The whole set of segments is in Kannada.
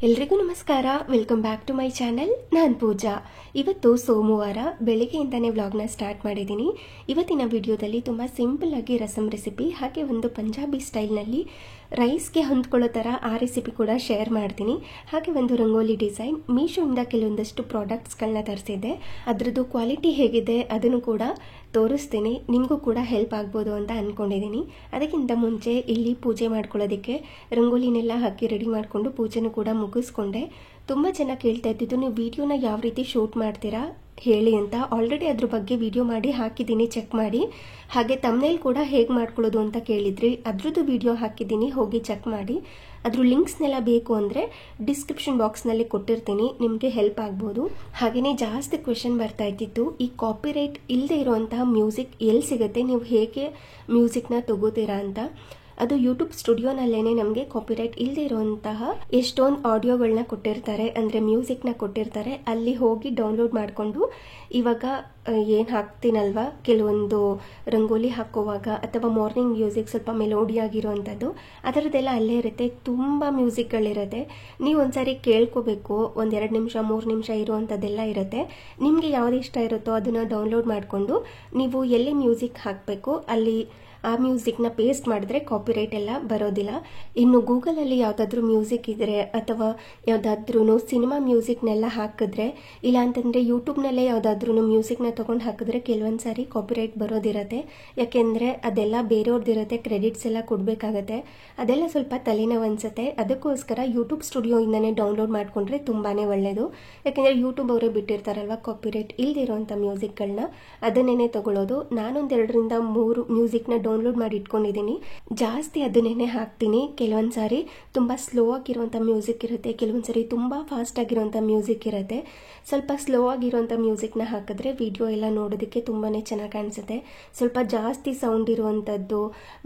ಎಲ್ರಿಗೂ ನಮಸ್ಕಾರ. Welcome back to my channel. ನಾನು ಪೂಜಾ. ಇವತ್ತು ಸೋಮವಾರ ಬೆಳಿಗ್ಗೆಯಿಂದನೇ ವ್ಲಾಗ್ನ ಸ್ಟಾರ್ಟ್ ಮಾಡಿದ್ದೀನಿ. ಇವತ್ತಿನ ವಿಡಿಯೋದಲ್ಲಿ ತುಂಬ ಸಿಂಪಲ್ ಆಗಿ ರಸಮ್ ರೆಸಿಪಿ ಹಾಗೆ ಒಂದು ಪಂಜಾಬಿ ಸ್ಟೈಲ್ನಲ್ಲಿ ರೈಸ್ಗೆ ಹೊಂದ್ಕೊಳ್ಳೋ ಥರ ಆ ರೆಸಿಪಿ ಕೂಡ ಶೇರ್ ಮಾಡ್ತೀನಿ. ಹಾಗೆ ಒಂದು ರಂಗೋಲಿ ಡಿಸೈನ್ ಮೀಶೋಯಿಂದ ಕೆಲವೊಂದಷ್ಟು ಪ್ರಾಡಕ್ಟ್ಸ್ಗಳನ್ನ ತರಿಸಿದ್ದೆ. ಅದರದ್ದು ಕ್ವಾಲಿಟಿ ಹೇಗಿದೆ ಅದನ್ನು ಕೂಡ ತೋರಿಸ್ತೀನಿ. ನಿಮಗೂ ಕೂಡ ಹೆಲ್ಪ್ ಆಗ್ಬೋದು ಅಂತ ಅಂದ್ಕೊಂಡಿದ್ದೀನಿ. ಅದಕ್ಕಿಂತ ಮುಂಚೆ ಇಲ್ಲಿ ಪೂಜೆ ಮಾಡ್ಕೊಳ್ಳೋದಕ್ಕೆ ರಂಗೋಲಿನೆಲ್ಲ ಹಾಕಿ ರೆಡಿ ಮಾಡಿಕೊಂಡು ಪೂಜೆನೂ ಕೂಡ ಮುಗಿಸ್ಕೊಂಡೆ. ತುಂಬ ಜನ ಕೇಳ್ತಾ ಇದ್ದಿದ್ದು, ನೀವು ವಿಡಿಯೋನ ಯಾವ ರೀತಿ ಶೂಟ್ ಮಾಡ್ತೀರಾ ಹೇಳಿ ಅಂತ. ಆಲ್ರೆಡಿ ಅದ್ರ ಬಗ್ಗೆ ವಿಡಿಯೋ ಮಾಡಿ ಹಾಕಿದ್ದೀನಿ, ಚೆಕ್ ಮಾಡಿ. ಹಾಗೆ ತಮ್ನೇಲ್ ಕೂಡ ಹೇಗೆ ಮಾಡ್ಕೊಳ್ಳೋದು ಅಂತ ಕೇಳಿದ್ರಿ, ಅದ್ರದ್ದು ವಿಡಿಯೋ ಹಾಕಿದ್ದೀನಿ, ಹೋಗಿ ಚೆಕ್ ಮಾಡಿ. ಅದ್ರ ಲಿಂಕ್ಸ್ನೆಲ್ಲ ಬೇಕು ಅಂದರೆ ಡಿಸ್ಕ್ರಿಪ್ಷನ್ ಬಾಕ್ಸ್ನಲ್ಲಿ ಕೊಟ್ಟಿರ್ತೀನಿ, ನಿಮಗೆ ಹೆಲ್ಪ್ ಆಗ್ಬೋದು. ಹಾಗೆಯೇ ಜಾಸ್ತಿ ಕ್ವೆಶನ್ ಬರ್ತಾ ಇದ್ದಿತ್ತು, ಈ ಕಾಪಿರೈಟ್ ಇಲ್ಲದೆ ಇರುವಂತಹ ಮ್ಯೂಸಿಕ್ ಎಲ್ಲಿ ಸಿಗುತ್ತೆ, ನೀವು ಹೇಗೆ ಮ್ಯೂಸಿಕ್ನ ತಗೋತೀರಾ ಅಂತ. ಅದು ಯೂಟ್ಯೂಬ್ ಸ್ಟುಡಿಯೋನಲ್ಲೇನೆ ನಮಗೆ ಕಾಪಿರೈಟ್ ಇಲ್ಲದೆ ಇರುವಂತಹ ಎಷ್ಟೊಂದು ಆಡಿಯೋಗಳನ್ನ ಕೊಟ್ಟಿರ್ತಾರೆ, ಅಂದರೆ ಮ್ಯೂಸಿಕ್ನ ಕೊಟ್ಟಿರ್ತಾರೆ. ಅಲ್ಲಿ ಹೋಗಿ ಡೌನ್ಲೋಡ್ ಮಾಡಿಕೊಂಡು ಇವಾಗ ಏನು ಹಾಕ್ತೀನಲ್ವಾ, ಕೆಲವೊಂದು ರಂಗೋಲಿ ಹಾಕೋವಾಗ ಅಥವಾ ಮಾರ್ನಿಂಗ್ ಮ್ಯೂಸಿಕ್ ಸ್ವಲ್ಪ ಮೆಲೋಡಿ ಆಗಿರುವಂಥದ್ದು, ಅದರದ್ದೆಲ್ಲ ಅಲ್ಲೇ ಇರುತ್ತೆ. ತುಂಬ ಮ್ಯೂಸಿಕ್ಗಳಿರುತ್ತೆ. ನೀವು ಒಂದ್ಸಾರಿ ಕೇಳ್ಕೋಬೇಕು. 1-2 ನಿಮಿಷ 3 ನಿಮಿಷ ಇರುವಂಥದ್ದೆಲ್ಲ ಇರುತ್ತೆ. ನಿಮಗೆ ಯಾವ್ದು ಇಷ್ಟ ಇರುತ್ತೋ ಅದನ್ನು ಡೌನ್ಲೋಡ್ ಮಾಡಿಕೊಂಡು ನೀವು ಎಲ್ಲಿ ಮ್ಯೂಸಿಕ್ ಹಾಕಬೇಕು ಅಲ್ಲಿ ಆ ಮ್ಯೂಸಿಕ್ನ ಪೇಸ್ಟ್ ಮಾಡಿದ್ರೆ ಕಾಪಿರೈಟ್ ಎಲ್ಲ ಬರೋದಿಲ್ಲ. ಇನ್ನು ಗೂಗಲಲ್ಲಿ ಯಾವುದಾದ್ರೂ ಮ್ಯೂಸಿಕ್ ಇದ್ರೆ ಅಥವಾ ಯಾವುದಾದ್ರೂ ಸಿನಿಮಾ ಮ್ಯೂಸಿಕ್ನೆಲ್ಲ ಹಾಕಿದ್ರೆ, ಇಲ್ಲ ಅಂತಂದರೆ ಯೂಟ್ಯೂಬ್ನಲ್ಲೇ ಯಾವುದಾದ್ರೂ ಮ್ಯೂಸಿಕ್ನ ತೊಗೊಂಡು ಹಾಕಿದ್ರೆ ಕೆಲವೊಂದು ಸಾರಿ ಕಾಪಿರೈಟ್ ಬರೋದಿರತ್ತೆ. ಯಾಕೆಂದರೆ ಅದೆಲ್ಲ ಬೇರೆಯವ್ರದ್ದಿರುತ್ತೆ, ಕ್ರೆಡಿಟ್ಸ್ ಎಲ್ಲ ಕೊಡಬೇಕಾಗತ್ತೆ. ಅದೆಲ್ಲ ಸ್ವಲ್ಪ ತಲೆನೋವು ಅನಿಸುತ್ತೆ. ಅದಕ್ಕೋಸ್ಕರ ಯೂಟ್ಯೂಬ್ ಸ್ಟುಡಿಯೋಯಿಂದನೇ ಡೌನ್ಲೋಡ್ ಮಾಡಿಕೊಂಡ್ರೆ ತುಂಬಾ ಒಳ್ಳೆಯದು. ಯಾಕೆಂದರೆ ಯೂಟ್ಯೂಬ್ ಅವರೇ ಬಿಟ್ಟಿರ್ತಾರಲ್ವ ಕಾಪಿರೈಟ್ ಇಲ್ದಿರೋಂಥ ಮ್ಯೂಸಿಕ್ಗಳನ್ನ, ಅದನ್ನೇ ತಗೊಳ್ಳೋದು. ನಾನೊಂದು 2-3 ಮ್ಯೂಸಿಕ್ನ ಡೌನ್ಲೋಡ್ ಮಾಡಿ ಇಟ್ಕೊಂಡಿದ್ದೀನಿ. ಜಾಸ್ತಿ ಅದನ್ನೇ ಹಾಕ್ತೀನಿ. ಕೆಲವೊಂದು ಸಾರಿ ತುಂಬ ಸ್ಲೋ ಆಗಿರುವಂಥ ಮ್ಯೂಸಿಕ್ ಇರುತ್ತೆ, ಕೆಲವೊಂದು ಸಾರಿ ತುಂಬ ಫಾಸ್ಟ್ ಆಗಿರುವಂಥ ಮ್ಯೂಸಿಕ್ ಇರುತ್ತೆ. ಸ್ವಲ್ಪ ಸ್ಲೋ ಆಗಿರುವಂಥ ಮ್ಯೂಸಿಕ್ನ ಹಾಕಿದ್ರೆ ವಿಡಿಯೋ ಎಲ್ಲ ನೋಡೋದಕ್ಕೆ ತುಂಬಾ ಚೆನ್ನಾಗಿ ಕಾಣಿಸುತ್ತೆ. ಸ್ವಲ್ಪ ಜಾಸ್ತಿ ಸೌಂಡ್ ಇರುವಂಥದ್ದು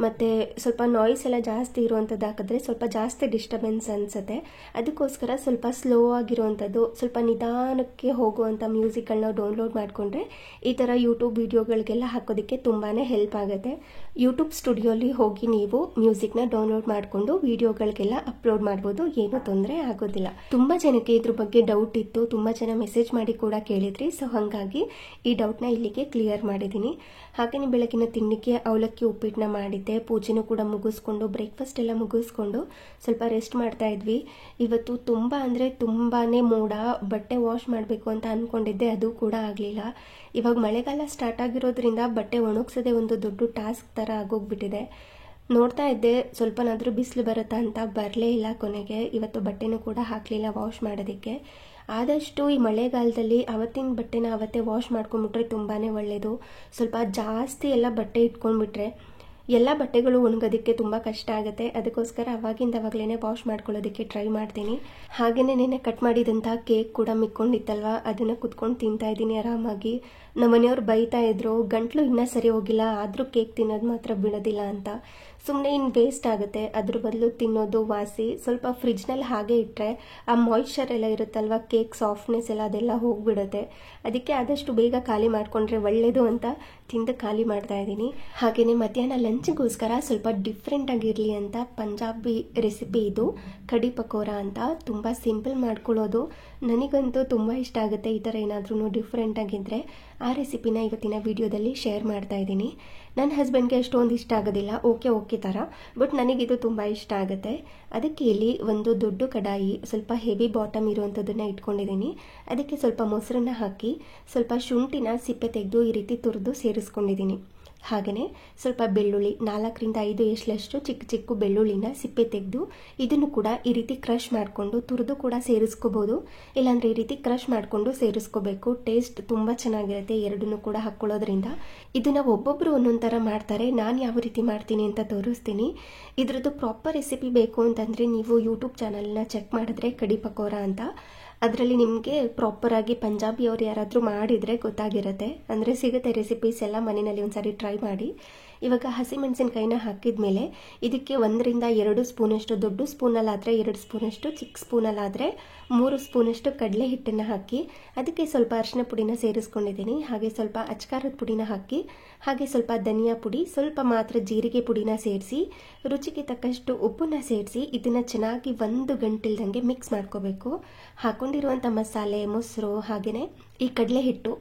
ಮತ್ತು ಸ್ವಲ್ಪ ನಾಯ್ಸ್ ಎಲ್ಲ ಜಾಸ್ತಿ ಇರುವಂಥದ್ದು ಹಾಕಿದ್ರೆ ಸ್ವಲ್ಪ ಜಾಸ್ತಿ ಡಿಸ್ಟರ್ಬೆನ್ಸ್ ಅನಿಸುತ್ತೆ. ಅದಕ್ಕೋಸ್ಕರ ಸ್ವಲ್ಪ ಸ್ಲೋ ಆಗಿರುವಂಥದ್ದು, ಸ್ವಲ್ಪ ನಿಧಾನಕ್ಕೆ ಹೋಗುವಂಥ ಮ್ಯೂಸಿಕ್ಗಳನ್ನ ಡೌನ್ಲೋಡ್ ಮಾಡಿಕೊಂಡ್ರೆ ಈ ಥರ ಯೂಟ್ಯೂಬ್ ವಿಡಿಯೋಗಳಿಗೆಲ್ಲ ಹಾಕೋದಕ್ಕೆ ತುಂಬಾ ಹೆಲ್ಪ್ ಆಗುತ್ತೆ. ಯೂಟ್ಯೂಬ್ ಸ್ಟುಡಿಯೋಲಿ ಹೋಗಿ ನೀವು ಮ್ಯೂಸಿಕ್ನ ಡೌನ್ಲೋಡ್ ಮಾಡಿಕೊಂಡು ವಿಡಿಯೋಗಳಿಗೆಲ್ಲ ಅಪ್ಲೋಡ್ ಮಾಡ್ಬೋದು, ಏನೂ ತೊಂದರೆ ಆಗೋದಿಲ್ಲ. ತುಂಬ ಜನಕ್ಕೆ ಇದ್ರ ಬಗ್ಗೆ ಡೌಟ್ ಇತ್ತು, ತುಂಬ ಜನ ಮೆಸೇಜ್ ಮಾಡಿ ಕೂಡ ಕೇಳಿದ್ರಿ. ಸೊ ಹಾಗಾಗಿ ಈ ಡೌಟ್ನ ಇಲ್ಲಿಗೆ ಕ್ಲಿಯರ್ ಮಾಡಿದ್ದೀನಿ. ಹಾಗೆಯೇ ಬೆಳಗಿನ ತಿಂಡಿಗೆ ಅವಲಕ್ಕಿ ಉಪ್ಪಿಟ್ಟನ್ನ ಮಾಡಿದ್ದೆ. ಪೂಜೆನೂ ಕೂಡ ಮುಗಿಸ್ಕೊಂಡು ಬ್ರೇಕ್ಫಾಸ್ಟ್ ಎಲ್ಲ ಮುಗಿಸ್ಕೊಂಡು ಸ್ವಲ್ಪ ರೆಸ್ಟ್ ಮಾಡ್ತಾ ಇದ್ವಿ. ಇವತ್ತು ತುಂಬ ಅಂದರೆ ತುಂಬಾ ಮೋಡ, ಬಟ್ಟೆ ವಾಶ್ ಮಾಡಬೇಕು ಅಂತ ಅಂದ್ಕೊಂಡಿದ್ದೆ, ಅದು ಕೂಡ ಆಗಲಿಲ್ಲ. ಇವಾಗ ಮಳೆಗಾಲ ಸ್ಟಾರ್ಟ್ ಆಗಿರೋದ್ರಿಂದ ಬಟ್ಟೆ ಒಣಗಿಸೋದೇ ಒಂದು ದೊಡ್ಡ ಟಾಸ್ಕ್ ಥರ ಆಗೋಗ್ಬಿಟ್ಟಿದೆ. ನೋಡ್ತಾ ಇದ್ದೆ ಸ್ವಲ್ಪನಾದರೂ ಬಿಸಿಲು ಬರುತ್ತಾ ಅಂತ, ಬರಲೇ ಇಲ್ಲ. ಕೊನೆಗೆ ಇವತ್ತು ಬಟ್ಟೆನೂ ಕೂಡ ಹಾಕಲಿಲ್ಲ ವಾಶ್ ಮಾಡೋದಕ್ಕೆ. ಆದಷ್ಟು ಈ ಮಳೆಗಾಲದಲ್ಲಿ ಅವತ್ತಿನ ಬಟ್ಟೆನ ಅವತ್ತೇ ವಾಶ್ ಮಾಡ್ಕೊಂಡ್ಬಿಟ್ರೆ ತುಂಬಾ ಒಳ್ಳೆಯದು. ಸ್ವಲ್ಪ ಜಾಸ್ತಿ ಎಲ್ಲ ಬಟ್ಟೆ ಇಟ್ಕೊಂಡ್ಬಿಟ್ರೆ ಎಲ್ಲ ಬಟ್ಟೆಗಳು ಒಣಗೋದಕ್ಕೆ ತುಂಬ ಕಷ್ಟ ಆಗುತ್ತೆ. ಅದಕ್ಕೋಸ್ಕರ ಅವಾಗಲೇ ವಾಶ್ ಮಾಡ್ಕೊಳ್ಳೋದಕ್ಕೆ ಟ್ರೈ ಮಾಡ್ತೀನಿ. ಹಾಗೆಯೇ ನೆನೆ ಕಟ್ ಮಾಡಿದಂಥ ಕೇಕ್ ಕೂಡ ಮಿಕ್ಕೊಂಡಿತ್ತಲ್ವ, ಅದನ್ನು ಕುತ್ಕೊಂಡು ತಿಂತಾ ಇದ್ದೀನಿ ಆರಾಮಾಗಿ. ನಮ್ಮ ಮನೆಯವ್ರು ಬೈತಾ ಇದ್ರು, ಗಂಟ್ಲು ಇನ್ನೂ ಸರಿ ಹೋಗಿಲ್ಲ ಆದರೂ ಕೇಕ್ ತಿನ್ನೋದು ಮಾತ್ರ ಬಿಡೋದಿಲ್ಲ ಅಂತ. ಸುಮ್ಮನೆ ಇನ್ನು ವೇಸ್ಟ್ ಆಗುತ್ತೆ, ಅದ್ರ ಬದಲು ತಿನ್ನೋದು ವಾಸಿ. ಸ್ವಲ್ಪ ಫ್ರಿಜ್ನಲ್ಲಿ ಹಾಗೆ ಇಟ್ಟರೆ ಆ ಮಾಯ್ಶ್ಚರ್ ಎಲ್ಲ ಇರುತ್ತಲ್ವ, ಕೇಕ್ ಸಾಫ್ಟ್ನೆಸ್ ಎಲ್ಲ ಅದೆಲ್ಲ ಹೋಗಿಬಿಡುತ್ತೆ. ಅದಕ್ಕೆ ಆದಷ್ಟು ಬೇಗ ಖಾಲಿ ಮಾಡಿಕೊಂಡ್ರೆ ಒಳ್ಳೆಯದು ಅಂತ ತಿಂದು ಖಾಲಿ ಮಾಡ್ತಾ ಇದ್ದೀನಿ. ಹಾಗೆಯೇ ಮಧ್ಯಾಹ್ನ ಲಂಚ್ಗೋಸ್ಕರ ಸ್ವಲ್ಪ ಡಿಫ್ರೆಂಟ್ ಆಗಿರಲಿ ಅಂತ ಪಂಜಾಬಿ ರೆಸಿಪಿ ಇದು, ಕಡಿ ಪಕೋರಾ ಅಂತ. ತುಂಬ ಸಿಂಪಲ್ ಮಾಡ್ಕೊಳ್ಳೋದು. ನನಗಂತೂ ತುಂಬ ಇಷ್ಟ ಆಗುತ್ತೆ ಈ ಥರ ಏನಾದ್ರೂ ಡಿಫ್ರೆಂಟ್ ಆಗಿದ್ದರೆ. ಆ ರೆಸಿಪಿನ ಇವತ್ತಿನ ವಿಡಿಯೋದಲ್ಲಿ ಶೇರ್ ಮಾಡ್ತಾ ಇದ್ದೀನಿ. ನನ್ನ ಹಸ್ಬೆಂಡ್ಗೆ ಅಷ್ಟೊಂದು ಇಷ್ಟ ಆಗೋದಿಲ್ಲ, ಓಕೆ ಥರ, ಬಟ್ ನನಗಿದು ತುಂಬ ಇಷ್ಟ ಆಗುತ್ತೆ. ಅದಕ್ಕೆ ಇಲ್ಲಿ ಒಂದು ದೊಡ್ಡ ಕಡಾಯಿ, ಸ್ವಲ್ಪ ಹೆವಿ ಬಾಟಮ್ ಇರುವಂಥದ್ದನ್ನು ಇಟ್ಕೊಂಡಿದ್ದೀನಿ. ಅದಕ್ಕೆ ಸ್ವಲ್ಪ ಮೊಸರನ್ನ ಹಾಕಿ ಸ್ವಲ್ಪ ಶುಂಠಿನ ಸಿಪ್ಪೆ ತೆಗೆದು ಈ ರೀತಿ ತುರಿದು ಸೇರಿಸ್ಕೊಂಡಿದ್ದೀನಿ. ಹಾಗೆಯೇ ಸ್ವಲ್ಪ ಬೆಳ್ಳುಳ್ಳಿ, 4-5 ಎಷ್ಟಲಷ್ಟು ಚಿಕ್ಕ ಚಿಕ್ಕ ಬೆಳ್ಳುಳ್ಳಿನ ಸಿಪ್ಪೆ ತೆಗೆದು ಇದನ್ನು ಕೂಡ ಈ ರೀತಿ ಕ್ರಷ್ ಮಾಡಿಕೊಂಡು ತುರಿದು ಕೂಡ ಸೇರಿಸ್ಕೋಬೋದು. ಇಲ್ಲಾಂದರೆ ಈ ರೀತಿ ಕ್ರಷ್ ಮಾಡಿಕೊಂಡು ಸೇರಿಸ್ಕೋಬೇಕು. ಟೇಸ್ಟ್ ತುಂಬ ಚೆನ್ನಾಗಿರುತ್ತೆ ಎರಡನ್ನೂ ಕೂಡ ಹಾಕ್ಕೊಳ್ಳೋದ್ರಿಂದ. ಇದನ್ನು ಒಬ್ಬೊಬ್ಬರು ಒಂದೊಂದು ಥರ ಮಾಡ್ತಾರೆ, ನಾನು ಯಾವ ರೀತಿ ಮಾಡ್ತೀನಿ ಅಂತ ತೋರಿಸ್ತೀನಿ. ಇದರದ್ದು ಪ್ರಾಪರ್ ರೆಸಿಪಿ ಬೇಕು ಅಂತಂದರೆ ನೀವು ಯೂಟ್ಯೂಬ್ ಚಾನಲ್ನ ಚೆಕ್ ಮಾಡಿದ್ರೆ ಕಡಿ ಪಕೋರಾ ಅಂತ, ಅದರಲ್ಲಿ ನಿಮಗೆ ಪ್ರಾಪರಾಗಿ ಪಂಜಾಬಿಯವ್ರು ಯಾರಾದರೂ ಮಾಡಿದರೆ ಗೊತ್ತಾಗಿರುತ್ತೆ. ಅಂದರೆ ಸಿಗುತ್ತೆ ರೆಸಿಪೀಸ್ ಎಲ್ಲ, ಮನೆಯಲ್ಲಿ ಒಂದ್ಸಾರಿ ಟ್ರೈ ಮಾಡಿ. ಇವಾಗ ಹಸಿಮೆಣಸಿನಕಾಯಿನ ಹಾಕಿದ್ಮೇಲೆ ಇದಕ್ಕೆ 1-2 ಸ್ಪೂನಷ್ಟು, ದೊಡ್ಡ ಸ್ಪೂನಲ್ಲಾದರೆ 2 ಸ್ಪೂನಷ್ಟು, ಚಿಕ್ಕ ಸ್ಪೂನಲ್ಲಾದರೆ 3 ಸ್ಪೂನಷ್ಟು ಕಡಲೆ ಹಿಟ್ಟನ್ನು ಹಾಕಿ ಅದಕ್ಕೆ ಸ್ವಲ್ಪ ಅರಿಶಿನ ಪುಡಿನ ಸೇರಿಸ್ಕೊಂಡಿದ್ದೀನಿ. ಹಾಗೆ ಸ್ವಲ್ಪ ಅಚ್ಕಾರದ ಪುಡಿನ ಹಾಕಿ, ಹಾಗೆ ಸ್ವಲ್ಪ ಧನಿಯಾ ಪುಡಿ, ಸ್ವಲ್ಪ ಮಾತ್ರ ಜೀರಿಗೆ ಪುಡಿನ ಸೇರಿಸಿ, ರುಚಿಗೆ ತಕ್ಕಷ್ಟು ಉಪ್ಪನ್ನ ಸೇರಿಸಿ ಇದನ್ನು ಚೆನ್ನಾಗಿ 1 ಗಂಟೆಲ್ದಂಗೆ ಮಿಕ್ಸ್ ಮಾಡ್ಕೋಬೇಕು. ಹಾಕೊಂಡಿರುವಂಥ ಮಸಾಲೆ, ಮೊಸರು, ಹಾಗೆಯೇ ಈ ಕಡಲೆ ಹಿಟ್ಟು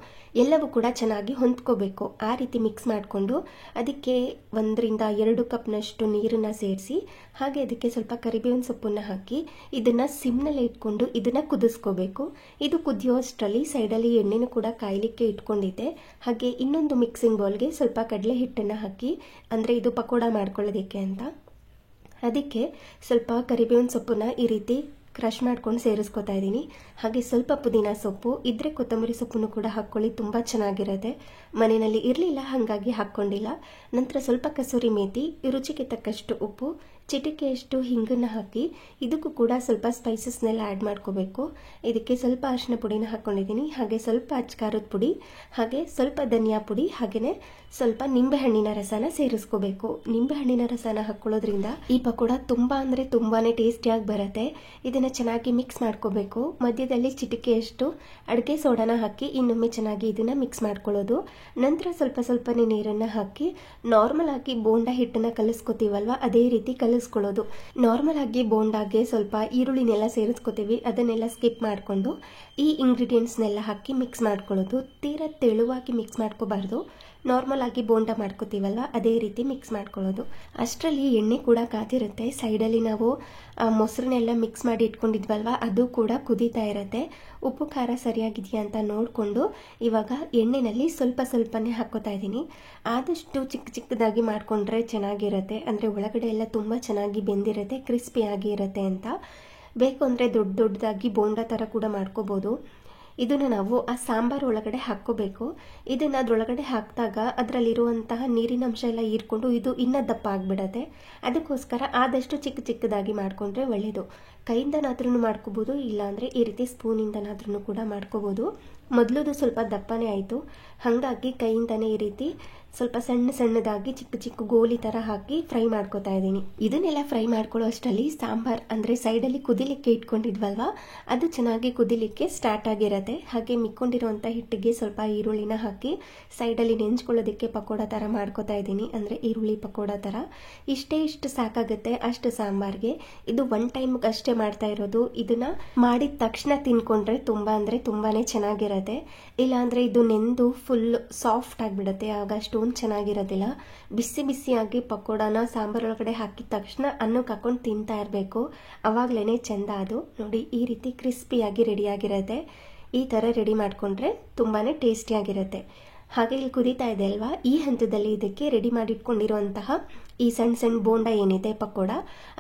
ಎಲ್ಲವೂ ಕೂಡ ಚೆನ್ನಾಗಿ ಹೊಂದ್ಕೋಬೇಕು. ಆ ರೀತಿ ಮಿಕ್ಸ್ ಮಾಡಿಕೊಂಡು ಅದಕ್ಕೆ 1-2 ಕಪ್ನಷ್ಟು ನೀರನ್ನು ಸೇರಿಸಿ, ಹಾಗೆ ಅದಕ್ಕೆ ಸ್ವಲ್ಪ ಕರಿಬೇವಿನ ಸೊಪ್ಪನ್ನು ಹಾಕಿ ಇದನ್ನು ಸಿಮ್ನಲ್ಲಿ ಇಟ್ಕೊಂಡು ಇದನ್ನು ಕುದಿಸ್ಕೋಬೇಕು. ಇದು ಕುದಿಯೋಷ್ಟರಲ್ಲಿ ಸೈಡಲ್ಲಿ ಎಣ್ಣೆನೂ ಕೂಡ ಕಾಯಲಿಕ್ಕೆ ಇಟ್ಕೊಂಡಿದ್ದೆ. ಹಾಗೆ ಇನ್ನೊಂದು ಮಿಕ್ಸಿಂಗ್ ಬೌಲ್ಗೆ ಸ್ವಲ್ಪ ಕಡಲೆ ಹಿಟ್ಟನ್ನು ಹಾಕಿ, ಅಂದರೆ ಇದು ಪಕೋಡ ಮಾಡ್ಕೊಳ್ಳೋದಕ್ಕೆ ಅಂತ, ಅದಕ್ಕೆ ಸ್ವಲ್ಪ ಕರಿಬೇವಿನ ಸೊಪ್ಪನ್ನ ಈ ರೀತಿ ಕ್ರಷ್ ಮಾಡ್ಕೊಂಡು ಸೇರಿಸ್ಕೊತಾ ಇದ್ದೀನಿ. ಹಾಗೆ ಸ್ವಲ್ಪ ಪುದೀನ ಸೊಪ್ಪು ಇದ್ರೆ ಕೊತ್ತಂಬರಿ ಸೊಪ್ಪನ್ನು ಕೂಡ ಹಾಕ್ಕೊಳ್ಳಿ, ತುಂಬ ಚೆನ್ನಾಗಿರುತ್ತೆ. ಮನೆಯಲ್ಲಿ ಇರಲಿಲ್ಲ ಹಾಗಾಗಿ ಹಾಕ್ಕೊಂಡಿಲ್ಲ. ನಂತರ ಸ್ವಲ್ಪ ಕಸೂರಿ ಮೇಥಿ, ರುಚಿಗೆ ತಕ್ಕಷ್ಟು ಉಪ್ಪು, ಚಿಟಿಕೆಯಷ್ಟು ಹಿಂಗನ್ನು ಹಾಕಿ ಇದಕ್ಕೂ ಕೂಡ ಸ್ವಲ್ಪ ಸ್ಪೈಸಸ್ನೆಲ್ಲ ಆ್ಯಡ್ ಮಾಡ್ಕೋಬೇಕು. ಇದಕ್ಕೆ ಸ್ವಲ್ಪ ಅರಿಶಿನ ಪುಡಿನ ಹಾಕ್ಕೊಂಡಿದ್ದೀನಿ, ಹಾಗೆ ಸ್ವಲ್ಪ ಅಚ್ಕಾರದ ಪುಡಿ, ಹಾಗೆ ಸ್ವಲ್ಪ ಧನಿಯಾ ಪುಡಿ, ಹಾಗೆಯೇ ಸ್ವಲ್ಪ ನಿಂಬೆಹಣ್ಣಿನ ರಸನ ಸೇರಿಸ್ಕೋಬೇಕು. ನಿಂಬೆಹಣ್ಣಿನ ರಸನ ಹಾಕ್ಕೊಳ್ಳೋದ್ರಿಂದ ಈ ಪಕೋಡ ತುಂಬ ಅಂದರೆ ತುಂಬಾ ಟೇಸ್ಟಿಯಾಗಿ ಬರುತ್ತೆ. ಇದನ್ನು ಚೆನ್ನಾಗಿ ಮಿಕ್ಸ್ ಮಾಡ್ಕೋಬೇಕು. ಮಧ್ಯದಲ್ಲಿ ಚಿಟಿಕೆಯಷ್ಟು ಅಡುಗೆ ಸೋಡಾನ ಹಾಕಿ ಇನ್ನೊಮ್ಮೆ ಚೆನ್ನಾಗಿ ಇದನ್ನು ಮಿಕ್ಸ್ ಮಾಡ್ಕೊಳ್ಳೋದು. ನಂತರ ಸ್ವಲ್ಪನೇ ನೀರನ್ನು ಹಾಕಿ ನಾರ್ಮಲ್ ಆಗಿ ಬೋಂಡ ಹಿಟ್ಟನ್ನು ಕಲಿಸ್ಕೋತೀವಲ್ವ ಅದೇ ರೀತಿ ಕಲಿಸ್ಕೊಳ್ಳೋದು. ನಾರ್ಮಲ್ ಆಗಿ ಬೋಂಡಾಗೆ ಸ್ವಲ್ಪ ಈರುಳ್ಳಿನೆಲ್ಲ ಸೇರಿಸ್ಕೋತೀವಿ, ಅದನ್ನೆಲ್ಲ ಸ್ಕಿಪ್ ಮಾಡಿಕೊಂಡು ಈ ಇಂಗ್ರೀಡಿಯೆಂಟ್ಸ್ನೆಲ್ಲ ಹಾಕಿ ಮಿಕ್ಸ್ ಮಾಡ್ಕೊಳ್ಳೋದು. ತೀರಾ ತೆಳುವಾಗಿ ಮಿಕ್ಸ್ ಮಾಡ್ಕೋಬಾರ್ದು, ನಾರ್ಮಲ್ ಆಗಿ ಬೋಂಡ ಮಾಡ್ಕೋತೀವಲ್ವ ಅದೇ ರೀತಿ ಮಿಕ್ಸ್ ಮಾಡ್ಕೊಳ್ಳೋದು. ಅಷ್ಟರಲ್ಲಿ ಎಣ್ಣೆ ಕೂಡ ಕಾದಿರುತ್ತೆ. ಸೈಡಲ್ಲಿ ನಾವು ಮೊಸರನ್ನೆಲ್ಲ ಮಿಕ್ಸ್ ಮಾಡಿ ಇಟ್ಕೊಂಡಿದ್ವಲ್ವ ಅದು ಕೂಡ ಕುದೀತಾ ಇರುತ್ತೆ. ಉಪ್ಪು ಖಾರ ಸರಿಯಾಗಿದೆಯಾ ಅಂತ ನೋಡಿಕೊಂಡು ಇವಾಗ ಎಣ್ಣೆಯಲ್ಲಿ ಸ್ವಲ್ಪನೇ ಹಾಕ್ಕೋತಾ ಇದ್ದೀನಿ. ಆದಷ್ಟು ಚಿಕ್ಕದಾಗಿ ಮಾಡಿಕೊಂಡ್ರೆ ಚೆನ್ನಾಗಿರುತ್ತೆ, ಅಂದರೆ ಒಳಗಡೆ ಎಲ್ಲ ತುಂಬ ಚೆನ್ನಾಗಿ ಬೆಂದಿರುತ್ತೆ, ಕ್ರಿಸ್ಪಿಯಾಗಿ ಇರುತ್ತೆ ಅಂತ. ಬೇಕು ಅಂದರೆ ದೊಡ್ಡದಾಗಿ ಬೋಂಡ ಥರ ಕೂಡ ಮಾಡ್ಕೋಬೋದು. ಇದನ್ನು ನಾವು ಆ ಸಾಂಬಾರು ಒಳಗಡೆ ಹಾಕ್ಕೋಬೇಕು. ಇದನ್ನು ಅದರೊಳಗಡೆ ಹಾಕಿದಾಗ ಅದರಲ್ಲಿರುವಂತಹ ನೀರಿನಂಶ ಎಲ್ಲ ಹೀರ್ಕೊಂಡು ಇದು ಇನ್ನೂ ದಪ್ಪ ಆಗಿಬಿಡತ್ತೆ. ಅದಕ್ಕೋಸ್ಕರ ಆದಷ್ಟು ಚಿಕ್ಕದಾಗಿ ಮಾಡಿಕೊಂಡ್ರೆ ಒಳ್ಳೆಯದು. ಕೈಯಿಂದನಾದ್ರೂ ಮಾಡ್ಕೋಬೋದು, ಇಲ್ಲಾಂದರೆ ಈ ರೀತಿ ಸ್ಪೂನಿಂದನಾದ್ರೂ ಕೂಡ ಮಾಡ್ಕೋಬೋದು. ಮೊದಲದು ಸ್ವಲ್ಪ ದಪ್ಪನೇ ಆಯಿತು, ಹಾಗಾಗಿ ಕೈಯಿಂದನೇ ಈ ರೀತಿ ಸ್ವಲ್ಪ ಸಣ್ಣದಾಗಿ ಚಿಕ್ಕ ಗೋಲಿ ಥರ ಹಾಕಿ ಫ್ರೈ ಮಾಡ್ಕೋತಾ ಇದ್ದೀನಿ. ಇದನ್ನೆಲ್ಲ ಫ್ರೈ ಮಾಡ್ಕೊಳ್ಳೋ ಅಷ್ಟರಲ್ಲಿ ಸಾಂಬಾರ್ ಅಂದರೆ ಸೈಡಲ್ಲಿ ಕುದಿಲಿಕ್ಕೆ ಇಟ್ಕೊಂಡಿದ್ವಲ್ವ ಅದು ಚೆನ್ನಾಗಿ ಕುದಿಲಿಕ್ಕೆ ಸ್ಟಾರ್ಟ್ ಆಗಿರುತ್ತೆ. ಹಾಗೆ ಮಿಕ್ಕೊಂಡಿರುವಂಥ ಹಿಟ್ಟಿಗೆ ಸ್ವಲ್ಪ ಈರುಳ್ಳಿನ ಹಾಕಿ ಸೈಡಲ್ಲಿ ನೆಂಚ್ಕೊಳ್ಳೋದಕ್ಕೆ ಪಕೋಡ ಥರ ಮಾಡ್ಕೋತಾ ಇದ್ದೀನಿ, ಅಂದರೆ ಈರುಳ್ಳಿ ಪಕೋಡ ಥರ. ಇಷ್ಟು ಸಾಕಾಗುತ್ತೆ ಅಷ್ಟು ಸಾಂಬಾರ್ಗೆ. ಇದು 1 ಟೈಮ್ಗೆ ಅಷ್ಟೇ ಮಾಡ್ತಾ ಇರೋದು. ಇದನ್ನು ಮಾಡಿದ ತಕ್ಷಣ ತಿನ್ಕೊಂಡ್ರೆ ತುಂಬಾ ಚೆನ್ನಾಗಿರುತ್ತೆ. ಇಲ್ಲಾಂದರೆ ಇದು ನೆಂದು ಫುಲ್ ಸಾಫ್ಟ್ ಆಗಿಬಿಡುತ್ತೆ, ಆಗ ಅಷ್ಟೊಂದು ಚೆನ್ನಾಗಿರೋದಿಲ್ಲ. ಬಿಸಿಯಾಗಿ ಪಕೋಡನ ಸಾಂಬಾರೊಳಗಡೆ ಹಾಕಿದ ತಕ್ಷಣ ಅನ್ನಕ್ಕೆ ಹಾಕೊಂಡು ತಿಂತಾ ಇರಬೇಕು, ಅವಾಗಲೇ ಚೆಂದ. ಅದು ನೋಡಿ ಈ ರೀತಿ ಕ್ರಿಸ್ಪಿಯಾಗಿ ರೆಡಿಯಾಗಿರುತ್ತೆ. ಈ ಥರ ರೆಡಿ ಮಾಡಿಕೊಂಡ್ರೆ ತುಂಬಾ ಟೇಸ್ಟಿಯಾಗಿರುತ್ತೆ. ಹಾಗೆ ಇಲ್ಲಿ ಕುದೀತಾ ಇದೆ ಅಲ್ವಾ, ಈ ಹಂತದಲ್ಲಿ ಇದಕ್ಕೆ ರೆಡಿ ಮಾಡಿಟ್ಕೊಂಡಿರುವಂತಹ ಈ ಸಣ್ಣ ಬೋಂಡ ಏನಿದೆ ಪಕೋಡ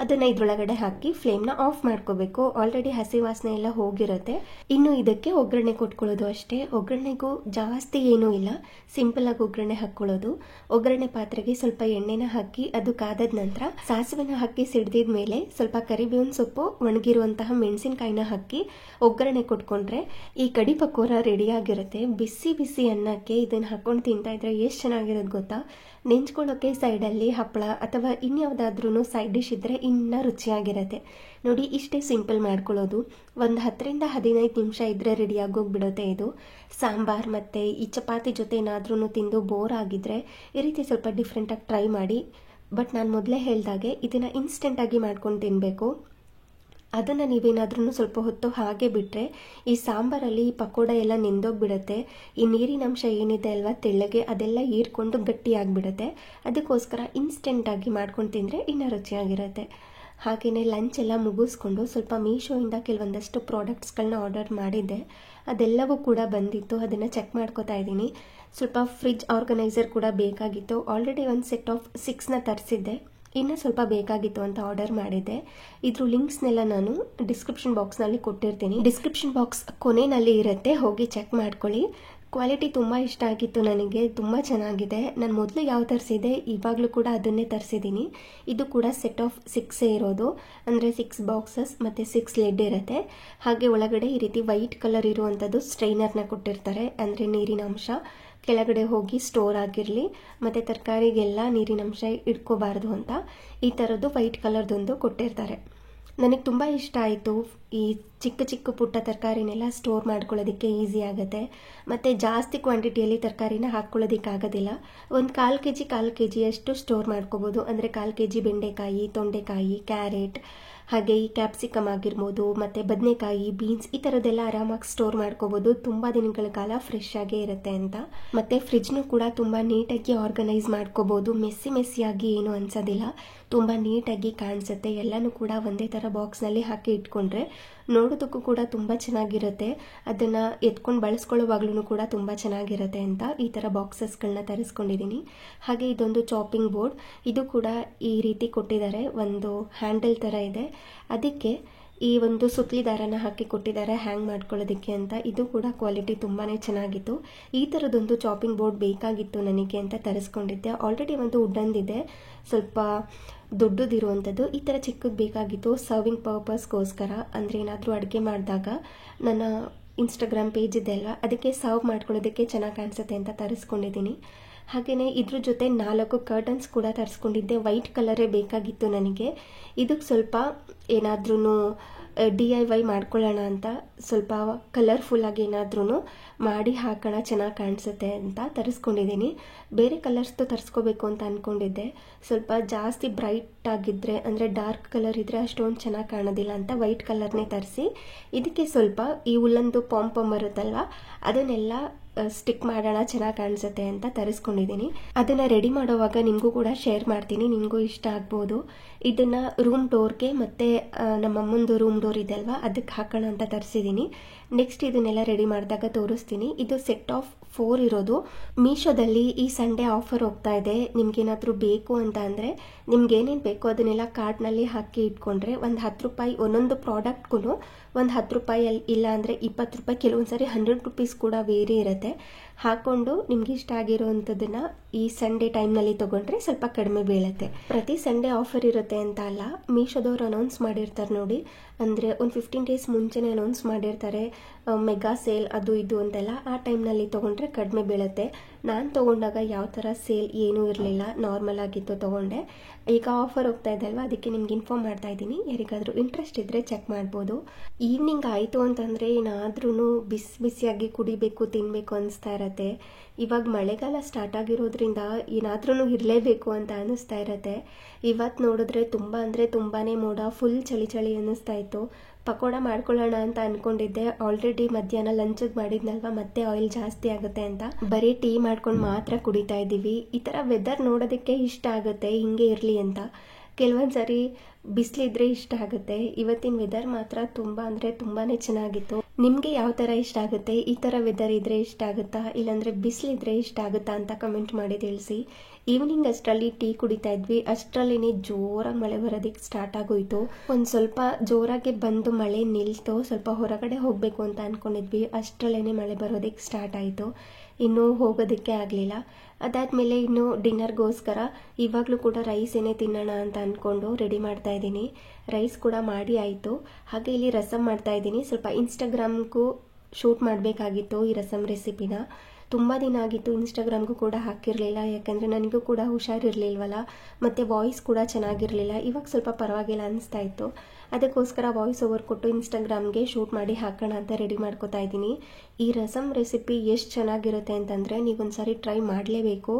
ಅದನ್ನು ಇದರೊಳಗಡೆ ಹಾಕಿ ಫ್ಲೇಮ್ನ ಆಫ್ ಮಾಡ್ಕೋಬೇಕು. ಆಲ್ರೆಡಿ ಹಸಿ ವಾಸನೆ ಎಲ್ಲ ಹೋಗಿರುತ್ತೆ. ಇನ್ನು ಇದಕ್ಕೆ ಒಗ್ಗರಣೆ ಕೊಟ್ಕೊಳ್ಳೋದು ಅಷ್ಟೇ. ಒಗ್ಗರಣೆಗೂ ಜಾಸ್ತಿ ಏನೂ ಇಲ್ಲ, ಸಿಂಪಲ್ ಆಗಿ ಒಗ್ಗರಣೆ ಹಾಕ್ಕೊಳ್ಳೋದು. ಒಗ್ಗರಣೆ ಪಾತ್ರೆಗೆ ಸ್ವಲ್ಪ ಎಣ್ಣೆನ ಹಾಕಿ ಅದು ಕಾದದ ನಂತರ ಸಾಸಿವೆನ ಹಾಕಿ ಸಿಡ್ದಿದ ಮೇಲೆ ಸ್ವಲ್ಪ ಕರಿಬೇವಿನ ಸೊಪ್ಪು, ಒಣಗಿರುವಂತಹ ಮೆಣಸಿನಕಾಯಿನ ಹಾಕಿ ಒಗ್ಗರಣೆ ಕೊಟ್ಕೊಂಡ್ರೆ ಈ ಕಡಿ ಪಕೋಡ ರೆಡಿಯಾಗಿರುತ್ತೆ. ಬಿಸಿ ಅನ್ನಕ್ಕೆ ಇದನ್ನು ಹಾಕೊಂಡು ತಿಂತಾ ಇದ್ರೆ ಎಷ್ಟು ಚೆನ್ನಾಗಿರೋದು ಗೊತ್ತಾ. ನೆಂಚ್ಕೊಳ್ಳೋಕೆ ಸೈಡಲ್ಲಿ ಹಪ್ಪಳ ಅಥವಾ ಇನ್ಯಾವುದಾದ್ರೂ ಸೈಡ್ ಡಿಶ್ ಇದ್ದರೆ ಇನ್ನೂ ರುಚಿಯಾಗಿರುತ್ತೆ. ನೋಡಿ ಇಷ್ಟೇ ಸಿಂಪಲ್ ಮಾಡ್ಕೊಳ್ಳೋದು. ಒಂದು 10-15 ನಿಮಿಷ ಇದ್ದರೆ ರೆಡಿಯಾಗೋಗ್ಬಿಡುತ್ತೆ ಇದು. ಸಾಂಬಾರ್ ಮತ್ತು ಈ ಚಪಾತಿ ಜೊತೆ ಏನಾದ್ರೂ ತಿಂದು ಬೋರ್ ಆಗಿದ್ರೆ ಈ ರೀತಿ ಸ್ವಲ್ಪ ಡಿಫ್ರೆಂಟಾಗಿ ಟ್ರೈ ಮಾಡಿ. ಬಟ್ ನಾನು ಮೊದಲೇ ಹೇಳ್ದಾಗೆ ಇದನ್ನು ಇನ್ಸ್ಟೆಂಟಾಗಿ ಮಾಡ್ಕೊಂಡು ತಿನ್ನಬೇಕು. ಅದನ್ನು ನೀವೇನಾದ್ರೂ ಸ್ವಲ್ಪ ಹೊತ್ತು ಹಾಗೆ ಬಿಟ್ಟರೆ ಈ ಸಾಂಬಾರಲ್ಲಿ ಈ ಪಕೋಡ ಎಲ್ಲ ನೆಂದೋಗ್ಬಿಡುತ್ತೆ. ಈ ನೀರಿನಂಶ ಏನಿದೆ ಅಲ್ವಾ ತೆಳ್ಳಗೆ, ಅದೆಲ್ಲ ಹೀರ್ಕೊಂಡು ಗಟ್ಟಿಯಾಗಿಬಿಡುತ್ತೆ. ಅದಕ್ಕೋಸ್ಕರ ಇನ್ಸ್ಟೆಂಟಾಗಿ ಮಾಡ್ಕೊಂಡು ತಿಂದರೆ ಇನ್ನೂ ರುಚಿಯಾಗಿರುತ್ತೆ. ಹಾಗೆಯೇ ಲಂಚ್ ಎಲ್ಲ ಮುಗಿಸ್ಕೊಂಡು ಸ್ವಲ್ಪ ಮೀಶೋಯಿಂದ ಕೆಲವೊಂದಷ್ಟು ಪ್ರಾಡಕ್ಟ್ಸ್ಗಳನ್ನ ಆರ್ಡರ್ ಮಾಡಿದ್ದೆ. ಅದೆಲ್ಲವೂ ಕೂಡ ಬಂದಿತ್ತು, ಅದನ್ನು ಚೆಕ್ ಮಾಡ್ಕೋತಾ ಇದ್ದೀನಿ. ಸ್ವಲ್ಪ ಫ್ರಿಡ್ಜ್ ಆರ್ಗನೈಸರ್ ಕೂಡ ಬೇಕಾಗಿತ್ತು. ಆಲ್ರೆಡಿ ಒಂದು ಸೆಟ್ ಆಫ್ 6ನ ತರಿಸಿದ್ದೆ, ಇನ್ನೂ ಸ್ವಲ್ಪ ಬೇಕಾಗಿತ್ತು ಅಂತ ಆರ್ಡರ್ ಮಾಡಿದ್ದೆ. ಇದ್ರ ಲಿಂಕ್ಸ್ನೆಲ್ಲ ನಾನು ಡಿಸ್ಕ್ರಿಪ್ಷನ್ ಬಾಕ್ಸ್ನಲ್ಲಿ ಕೊಟ್ಟಿರ್ತೀನಿ. ಡಿಸ್ಕ್ರಿಪ್ಷನ್ ಬಾಕ್ಸ್ ಕೊನೆಯಲ್ಲಿ ಇರುತ್ತೆ, ಹೋಗಿ ಚೆಕ್ ಮಾಡ್ಕೊಳ್ಳಿ. ಕ್ವಾಲಿಟಿ ತುಂಬ ಇಷ್ಟ ಆಗಿತ್ತು ನನಗೆ, ತುಂಬ ಚೆನ್ನಾಗಿದೆ. ನಾನು ಮೊದಲು ಯಾವ ತರಿಸಿದೆ ಇವಾಗಲೂ ಕೂಡ ಅದನ್ನೇ ತರಿಸಿದ್ದೀನಿ. ಇದು ಕೂಡ ಸೆಟ್ ಆಫ್ 6 ಇರೋದು, ಅಂದರೆ 6 ಬಾಕ್ಸಸ್ ಮತ್ತು 6 ಲಿಡ್ ಇರುತ್ತೆ. ಹಾಗೆ ಒಳಗಡೆ ಈ ರೀತಿ ವೈಟ್ ಕಲರ್ ಇರುವಂಥದ್ದು ಸ್ಟ್ರೈನರ್ನ ಕೊಟ್ಟಿರ್ತಾರೆ, ಅಂದರೆ ನೀರಿನ ಅಂಶ ಕೆಳಗಡೆ ಹೋಗಿ ಸ್ಟೋರ್ ಆಗಿರಲಿ ಮತ್ತು ತರಕಾರಿಗೆಲ್ಲ ನೀರಿನ ಅಂಶ ಇಟ್ಕೋಬಾರ್ದು ಅಂತ ಈ ಥರದ್ದು ವೈಟ್ ಕಲರ್ದೊಂದು ಕೊಟ್ಟಿರ್ತಾರೆ. ನನಗೆ ತುಂಬ ಇಷ್ಟ ಆಯಿತು. ಈ ಚಿಕ್ಕ ಚಿಕ್ಕ ಪುಟ್ಟ ತರಕಾರಿನೆಲ್ಲ ಸ್ಟೋರ್ ಮಾಡ್ಕೊಳ್ಳೋದಕ್ಕೆ ಈಸಿ ಆಗುತ್ತೆ ಮತ್ತು ಜಾಸ್ತಿ ಕ್ವಾಂಟಿಟಿಯಲ್ಲಿ ತರಕಾರಿನ ಹಾಕ್ಕೊಳ್ಳೋದಕ್ಕಾಗೋದಿಲ್ಲ. ಒಂದು 1/4 kg ಅಷ್ಟು ಸ್ಟೋರ್ ಮಾಡ್ಕೋಬೋದು. ಅಂದರೆ 1/4 kg ಬೆಂಡೆಕಾಯಿ, ತೊಂಡೆಕಾಯಿ, ಕ್ಯಾರೆಟ್, ಹಾಗೆ ಈ ಕ್ಯಾಪ್ಸಿಕಮ್ ಆಗಿರ್ಬೋದು ಮತ್ತು ಬದನೆಕಾಯಿ, ಬೀನ್ಸ್ ಈ ಥರದ್ದೆಲ್ಲ ಆರಾಮಾಗಿ ಸ್ಟೋರ್ ಮಾಡ್ಕೋಬೋದು. ತುಂಬ ದಿನಗಳ ಕಾಲ ಫ್ರೆಶ್ ಆಗೇ ಇರುತ್ತೆ ಅಂತ. ಮತ್ತು ಫ್ರಿಜ್ನು ಕೂಡ ತುಂಬ ನೀಟಾಗಿ ಆರ್ಗನೈಸ್ ಮಾಡ್ಕೋಬೋದು. ಮೆಸ್ಸಿಯಾಗಿ ಏನು ಅನ್ಸೋದಿಲ್ಲ, ತುಂಬ ನೀಟಾಗಿ ಕಾಣಿಸುತ್ತೆ. ಎಲ್ಲನೂ ಕೂಡ ಒಂದೇ ಥರ ಬಾಕ್ಸ್ನಲ್ಲಿ ಹಾಕಿ ಇಟ್ಕೊಂಡ್ರೆ ನೋಡೋದಕ್ಕೂ ಕೂಡ ತುಂಬ ಚೆನ್ನಾಗಿರುತ್ತೆ. ಅದನ್ನು ಎತ್ಕೊಂಡು ಬಳಸ್ಕೊಳ್ಳೋವಾಗ್ಲೂ ಕೂಡ ತುಂಬ ಚೆನ್ನಾಗಿರುತ್ತೆ ಅಂತ ಈ ಥರ ಬಾಕ್ಸಸ್ಗಳನ್ನ ತರಿಸ್ಕೊಂಡಿದ್ದೀನಿ. ಹಾಗೆ ಇದೊಂದು ಚಾಪಿಂಗ್ ಬೋರ್ಡ್, ಇದು ಕೂಡ ಈ ರೀತಿ ಕೊಟ್ಟಿದ್ದಾರೆ. ಒಂದು ಹ್ಯಾಂಡಲ್ ಥರ ಇದೆ, ಅದಕ್ಕೆ ಈ ಒಂದು ಸುತ್ತಲಿ ದಾರನ ಹಾಕಿ ಕೊಟ್ಟಿದ್ದಾರೆ ಹ್ಯಾಂಗ್ ಮಾಡ್ಕೊಳ್ಳೋದಕ್ಕೆ ಅಂತ. ಇದು ಕೂಡ ಕ್ವಾಲಿಟಿ ತುಂಬಾ ಚೆನ್ನಾಗಿತ್ತು. ಈ ಥರದೊಂದು ಚಾಪಿಂಗ್ ಬೋರ್ಡ್ ಬೇಕಾಗಿತ್ತು ನನಗೆ ಅಂತ ತರಿಸ್ಕೊಂಡಿದ್ದೆ. ಆಲ್ರೆಡಿ ಒಂದು ವುಡನ್ದಿದೆ, ಸ್ವಲ್ಪ ದೊಡ್ಡದಿರುವಂಥದ್ದು. ಈ ಥರ ಚಿಕ್ಕದು ಬೇಕಾಗಿತ್ತು ಸರ್ವಿಂಗ್ ಪರ್ಪಸ್ಗೋಸ್ಕರ. ಅಂದರೆ ಏನಾದರೂ ಅಡುಗೆ ಮಾಡಿದಾಗ ನನ್ನ ಇನ್ಸ್ಟಾಗ್ರಾಮ್ ಪೇಜ್ ಇದೆಲ್ಲ, ಅದಕ್ಕೆ ಸರ್ವ್ ಮಾಡ್ಕೊಳ್ಳೋದಕ್ಕೆ ಚೆನ್ನಾಗಿ ಕಾಣಿಸುತ್ತೆ ಅಂತ ತರಿಸ್ಕೊಂಡಿದ್ದೀನಿ. ಹಾಗೆಯೇ ಇದ್ರ ಜೊತೆ 4 ಕರ್ಟನ್ಸ್ ಕೂಡ ತರಿಸ್ಕೊಂಡಿದ್ದೆ. ವೈಟ್ ಕಲರೇ ಬೇಕಾಗಿತ್ತು ನನಗೆ. ಇದಕ್ಕೆ ಸ್ವಲ್ಪ ಏನಾದ್ರೂ DIY ಮಾಡ್ಕೊಳ್ಳೋಣ ಅಂತ ಸ್ವಲ್ಪ ಕಲರ್ಫುಲ್ಲಾಗಿ ಏನಾದ್ರೂ ಮಾಡಿ ಹಾಕೋಣ, ಚೆನ್ನಾಗಿ ಕಾಣಿಸುತ್ತೆ ಅಂತ ತರಿಸ್ಕೊಂಡಿದ್ದೀನಿ. ಬೇರೆ ಕಲರ್ಸ್ದು ತರಿಸ್ಕೋಬೇಕು ಅಂತ ಅಂದ್ಕೊಂಡಿದ್ದೆ. ಸ್ವಲ್ಪ ಜಾಸ್ತಿ ಬ್ರೈಟ್ ಆಗಿದ್ದರೆ, ಅಂದರೆ ಡಾರ್ಕ್ ಕಲರ್ ಇದ್ದರೆ ಅಷ್ಟೊಂದು ಚೆನ್ನಾಗಿ ಕಾಣೋದಿಲ್ಲ ಅಂತ ವೈಟ್ ಕಲರ್ನೇ ತರಿಸಿ ಇದಕ್ಕೆ ಸ್ವಲ್ಪ ಈ ಉಲ್ಲಂದು ಪಾಂಪಮ್ ಬರುತ್ತಲ್ವ ಅದನ್ನೆಲ್ಲ ಸ್ಟಿಕ್ ಮಾಡೋಣ, ಚೆನ್ನಾಗಿ ಕಾಣಿಸುತ್ತೆ ಅಂತ ತರಿಸ್ಕೊಂಡಿದ್ದೀನಿ. ಅದನ್ನು ರೆಡಿ ಮಾಡೋವಾಗ ನಿಮಗೂ ಕೂಡ ಶೇರ್ ಮಾಡ್ತೀನಿ, ನಿಮಗೂ ಇಷ್ಟ ಆಗ್ಬೋದು. ಇದನ್ನು ರೂಮ್ ಡೋರ್ಗೆ ಮತ್ತು ನಮ್ಮಮ್ಮಂದು ರೂಮ್ ಡೋರ್ ಇದೆ ಅಲ್ವಾ ಅದಕ್ಕೆ ಹಾಕೋಣ ಅಂತ ತರಿಸಿದ್ದೀನಿ. ನೆಕ್ಸ್ಟ್ ಇದನ್ನೆಲ್ಲ ರೆಡಿ ಮಾಡಿದಾಗ ತೋರಿಸ್ತೀನಿ. ಇದು ಸೆಟ್ ಆಫ್ 4 ಇರೋದು. ಮೀಶೋದಲ್ಲಿ ಈ ಸಂಡೇ ಆಫರ್ ಹೋಗ್ತಾ ಇದೆ. ನಿಮ್ಗೇನಾದರೂ ಬೇಕು ಅಂತ ಅಂದರೆ ನಿಮ್ಗೇನೇನು ಬೇಕೋ ಅದನ್ನೆಲ್ಲ ಕಾರ್ಟ್ನಲ್ಲಿ ಹಾಕಿ ಇಟ್ಕೊಂಡ್ರೆ ಒಂದು 10 ರೂಪಾಯಿ ಒಂದೊಂದು ಪ್ರಾಡಕ್ಟ್ಗೂ ಒಂದು 10 ರೂಪಾಯಿ, ಇಲ್ಲ ಅಂದರೆ 20 ರೂಪಾಯಿ, ಕೆಲವೊಂದು ಸಾರಿ 100 ರುಪೀಸ್ ಕೂಡ ವೇರಿ ಇರುತ್ತೆ. ಹಾಕ್ಕೊಂಡು ನಿಮ್ಗೆ ಇಷ್ಟ ಆಗಿರೋವಂಥದ್ದನ್ನು ಈ ಸಂಡೇ ಟೈಮ್ನಲ್ಲಿ ತೊಗೊಂಡ್ರೆ ಸ್ವಲ್ಪ ಕಡಿಮೆ ಬೀಳುತ್ತೆ. ಪ್ರತಿ ಸಂಡೇ ಆಫರ್ ಇರುತ್ತೆ ಅಂತ ಅಲ್ಲ, ಮೀಶೋದವ್ರು ಅನೌನ್ಸ್ ಮಾಡಿರ್ತಾರೆ ನೋಡಿ, ಅಂದರೆ ಒಂದು 15 ಡೇಸ್ ಮುಂಚೆನೇ ಅನೌನ್ಸ್ ಮಾಡಿರ್ತಾರೆ ಮೆಗಾ ಸೇಲ್ ಅದು ಇದು ಅಂತೆಲ್ಲ. ಆ ಟೈಮ್ನಲ್ಲಿ ತೊಗೊಂಡ್ರೆ ಕಡಿಮೆ ಬೀಳುತ್ತೆ. ನಾನು ತೊಗೊಂಡಾಗ ಯಾವ ಥರ ಸೇಲ್ ಏನೂ ಇರಲಿಲ್ಲ, ನಾರ್ಮಲ್ ಆಗಿತ್ತು ತೊಗೊಂಡೆ. ಈಗ ಆಫರ್ ಹೋಗ್ತಾ ಇದೆ ಅಲ್ವಾ, ಅದಕ್ಕೆ ನಿಮ್ಗೆ ಇನ್ಫಾರ್ಮ್ ಮಾಡ್ತಾ ಇದ್ದೀನಿ. ಯಾರಿಗಾದರೂ ಇಂಟ್ರೆಸ್ಟ್ ಇದ್ದರೆ ಚೆಕ್ ಮಾಡ್ಬೋದು. ಈವ್ನಿಂಗ್ ಆಯಿತು ಅಂತಂದರೆ ಏನಾದ್ರೂ ಬಿಸಿಯಾಗಿ ಕುಡಿಬೇಕು, ತಿನ್ನಬೇಕು ಅನಿಸ್ತಾ ಇರತ್ತೆ. ಇವಾಗ ಮಳೆಗಾಲ ಸ್ಟಾರ್ಟ್ ಆಗಿರೋದ್ರಿಂದ ಏನಾದ್ರೂ ಇರಲೇಬೇಕು ಅಂತ ಅನ್ನಿಸ್ತಾ ಇರತ್ತೆ. ಇವತ್ತು ನೋಡಿದ್ರೆ ತುಂಬ ಅಂದರೆ ತುಂಬಾ ಮೋಡ, ಫುಲ್ ಚಳಿ ಅನ್ನಿಸ್ತಾ ಇತ್ತು. ಪಕೋಡ ಮಾಡ್ಕೊಳ್ಳೋಣ ಅಂತ ಅಂದ್ಕೊಂಡಿದ್ದೆ. ಆಲ್ರೆಡಿ ಮಧ್ಯಾಹ್ನ ಲಂಚಿಗೆ ಮಾಡಿದ್ನಲ್ವ, ಮತ್ತೆ ಆಯಿಲ್ ಜಾಸ್ತಿ ಆಗುತ್ತೆ ಅಂತ ಬರೀ ಟೀ ಮಾಡ್ಕೊಂಡು ಮಾತ್ರ ಕುಡಿತಾ ಇದ್ದೀವಿ. ಈ ಥರ ವೆದರ್ ನೋಡೋದಕ್ಕೆ ಇಷ್ಟ ಆಗುತ್ತೆ, ಹಿಂಗೆ ಇರಲಿ ಅಂತ. ಕೆಲವೊಂದು ಸಾರಿ ಬಿಸಿಲಿದ್ರೆ ಇಷ್ಟ ಆಗುತ್ತೆ. ಇವತ್ತಿನ ವೆದರ್ ಮಾತ್ರ ತುಂಬ ಅಂದರೆ ತುಂಬಾ ಚೆನ್ನಾಗಿತ್ತು. ನಿಮಗೆ ಯಾವ ಥರ ಇಷ್ಟ ಆಗುತ್ತೆ? ಈ ಥರ ವೆದರ್ ಇದ್ರೆ ಇಷ್ಟ ಆಗುತ್ತಾ, ಇಲ್ಲಾಂದರೆ ಬಿಸಿಲಿದ್ರೆ ಇಷ್ಟ ಆಗುತ್ತಾ ಅಂತ ಕಮೆಂಟ್ ಮಾಡಿ ತಿಳಿಸಿ. ಈವ್ನಿಂಗ್ ಅಷ್ಟರಲ್ಲಿ ಟೀ ಕುಡಿತಾ ಇದ್ವಿ, ಅಷ್ಟರಲ್ಲೇ ಜೋರಾಗಿ ಮಳೆ ಬರೋದಕ್ಕೆ ಸ್ಟಾರ್ಟ್ ಆಗೋಯ್ತು. ಒಂದು ಸ್ವಲ್ಪ ಜೋರಾಗಿ ಬಂದು ಮಳೆ ನಿಲ್ತು. ಸ್ವಲ್ಪ ಹೊರಗಡೆ ಹೋಗಬೇಕು ಅಂತ ಅಂದ್ಕೊಂಡಿದ್ವಿ, ಅಷ್ಟರಲ್ಲೇ ಮಳೆ ಬರೋದಕ್ಕೆ ಸ್ಟಾರ್ಟ್ ಆಯಿತು. ಇನ್ನೂ ಹೋಗೋದಕ್ಕೆ ಆಗಲಿಲ್ಲ. ಅದಾದಮೇಲೆ ಇನ್ನು ಡಿನ್ನರ್ಗೋಸ್ಕರ ಇವಾಗಲೂ ಕೂಡ ರೈಸ್ ಏನೇ ತಿನ್ನೋಣ ಅಂತ ಅಂದ್ಕೊಂಡು ರೆಡಿ ಮಾಡ್ತಾ ಇದ್ದೀನಿ. ರೈಸ್ ಕೂಡ ಮಾಡಿ ಆಯಿತು. ಹಾಗೆ ಇಲ್ಲಿ ರಸಮ್ ಮಾಡ್ತಾ ಇದ್ದೀನಿ. ಸ್ವಲ್ಪ ಇನ್ಸ್ಟಾಗ್ರಾಮ್ಗೂ ಶೂಟ್ ಮಾಡಬೇಕಾಗಿತ್ತು ಈ ರಸಮ್ ರೆಸಿಪಿನ. ತುಂಬ ದಿನ ಆಗಿತ್ತು, ಇನ್ಸ್ಟಾಗ್ರಾಮ್ಗೂ ಕೂಡ ಹಾಕಿರಲಿಲ್ಲ. ಯಾಕಂದರೆ ನನಗೂ ಕೂಡ ಹುಷಾರಿರಲಿಲ್ವಲ್ಲ, ಮತ್ತು ವಾಯ್ಸ್ ಕೂಡ ಚೆನ್ನಾಗಿರಲಿಲ್ಲ. ಇವಾಗ ಸ್ವಲ್ಪ ಪರವಾಗಿಲ್ಲ ಅನಿಸ್ತಾ ಇತ್ತು. ಅದಕ್ಕೋಸ್ಕರ ವಾಯ್ಸ್ ಓವರ್ ಕೊಟ್ಟು ಇನ್ಸ್ಟಾಗ್ರಾಮ್ಗೆ ಶೂಟ್ ಮಾಡಿ ಹಾಕೋಣ ಅಂತ ರೆಡಿ ಮಾಡ್ಕೋತಾ ಇದ್ದೀನಿ. ಈ ರಸಮ್ ರೆಸಿಪಿ ಎಷ್ಟು ಚೆನ್ನಾಗಿರುತ್ತೆ ಅಂತಂದರೆ ನೀವೊಂದು ಸಾರಿ ಟ್ರೈ ಮಾಡಲೇಬೇಕು.